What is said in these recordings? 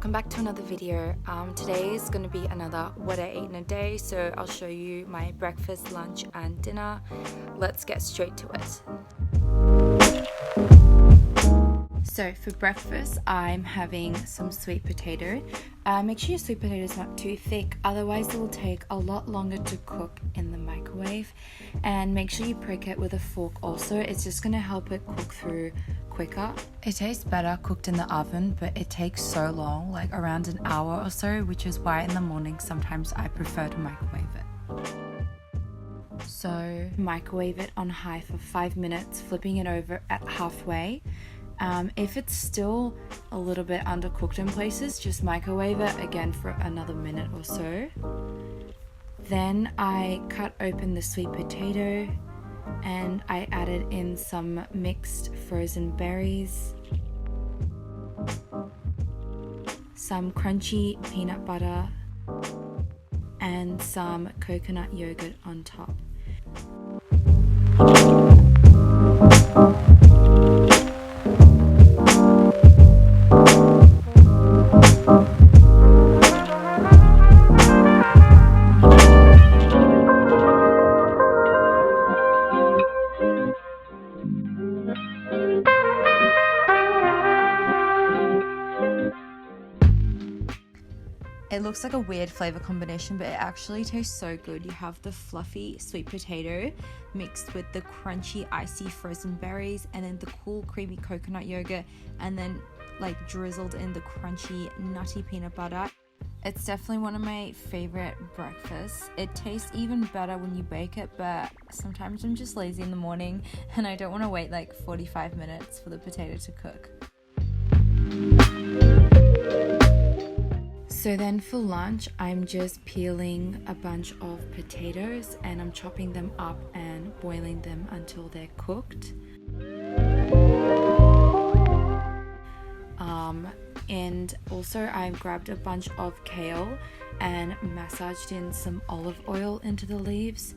welcome back to another video. Today is going to be another what I ate in a day, so I'll show you my breakfast, lunch and dinner. Let's get straight to it. So for breakfast, I'm having some sweet potato. Make sure your sweet potato is not too thick, otherwise it will take a lot longer to cook in the microwave. And make sure you prick it with a fork also, it's just going to help it cook through quicker. It tastes better cooked in the oven, but it takes so long, like around an hour or so, which is why in the morning sometimes I prefer to microwave it. So microwave it on high for 5 minutes, flipping it over at halfway. If it's still a little bit undercooked in places, just microwave it again for another minute or so. Then I cut open the sweet potato and I added in some mixed frozen berries, some crunchy peanut butter, and some coconut yogurt on top. It looks like a weird flavor combination, but it actually tastes so good. You have the fluffy sweet potato mixed with the crunchy icy frozen berries, and then the cool creamy coconut yogurt, and then like drizzled in the crunchy nutty peanut butter. It's definitely one of my favorite breakfasts. It tastes even better when you bake it, but sometimes I'm just lazy in the morning and I don't want to wait like 45 minutes for the potato to cook. So then for lunch, I'm just peeling a bunch of potatoes and I'm chopping them up and boiling them until they're cooked. And also I grabbed a bunch of kale and massaged in some olive oil into the leaves.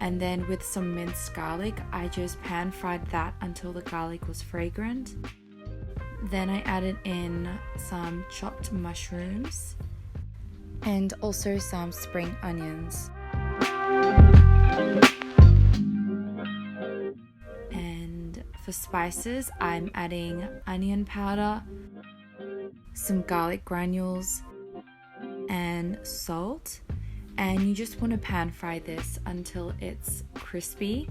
And then with some minced garlic, I just pan fried that until the garlic was fragrant. Then I added in some chopped mushrooms and also some spring onions. And for spices, I'm adding onion powder, some garlic granules, and salt. And you just want to pan fry this until it's crispy.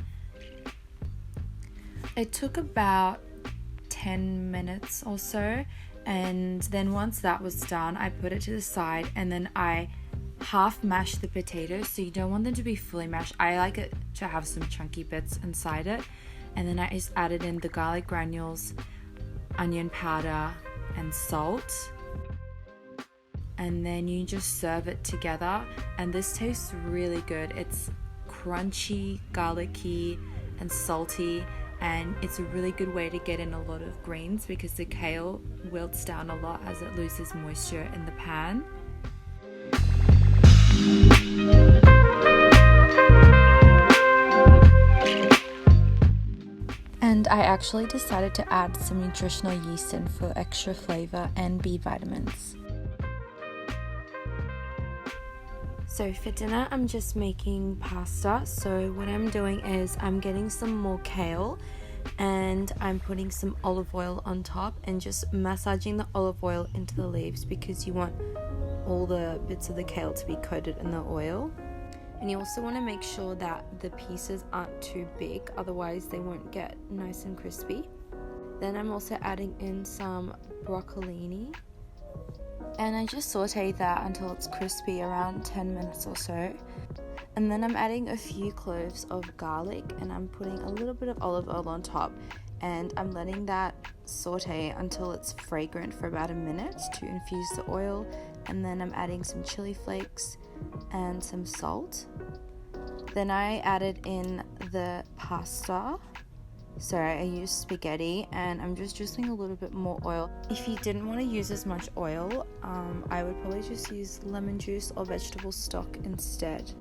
It took about 10 minutes or so, and then once that was done, I put it to the side and then I half mashed the potatoes, so you don't want them to be fully mashed. I like it to have some chunky bits inside it. And then I just added in the garlic granules, onion powder and salt, and then you just serve it together, and this tastes really good. It's crunchy, garlicky and salty, and it's a really good way to get in a lot of greens because the kale wilts down a lot as it loses moisture in the pan. And I actually decided to add some nutritional yeast in for extra flavor and B vitamins. So for dinner, I'm just making pasta. So what I'm doing is I'm getting some more kale and I'm putting some olive oil on top and just massaging the olive oil into the leaves because you want all the bits of the kale to be coated in the oil. And you also want to make sure that the pieces aren't too big, otherwise they won't get nice and crispy. Then I'm also adding in some broccolini. And I just saute that until it's crispy, around 10 minutes or so. And then I'm adding a few cloves of garlic and I'm putting a little bit of olive oil on top. And I'm letting that saute until it's fragrant for about a minute to infuse the oil. And then I'm adding some chili flakes and some salt. Then I added in the pasta. Sorry, I used spaghetti and I'm just drizzling a little bit more oil. If you didn't want to use as much oil, I would probably just use lemon juice or vegetable stock instead.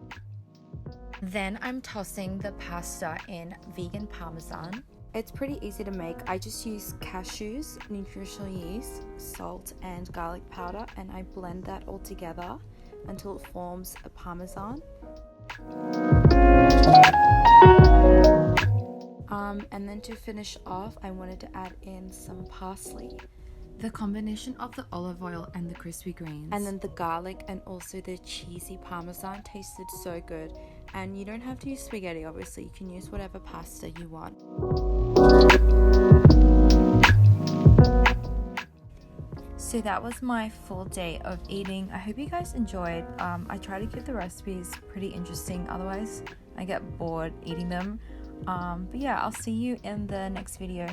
Then I'm tossing the pasta in vegan parmesan It's pretty easy to make. I just use cashews, nutritional yeast, salt and garlic powder, and I blend that all together until it forms a parmesan. And then to finish off, I wanted to add in some parsley. The combination of the olive oil and the crispy greens, and then the garlic and also the cheesy parmesan tasted so good. And you don't have to use spaghetti, obviously, you can use whatever pasta you want. So that was my full day of eating. I hope you guys enjoyed. I try to keep the recipes pretty interesting, otherwise I get bored eating them. But yeah, I'll see you in the next video.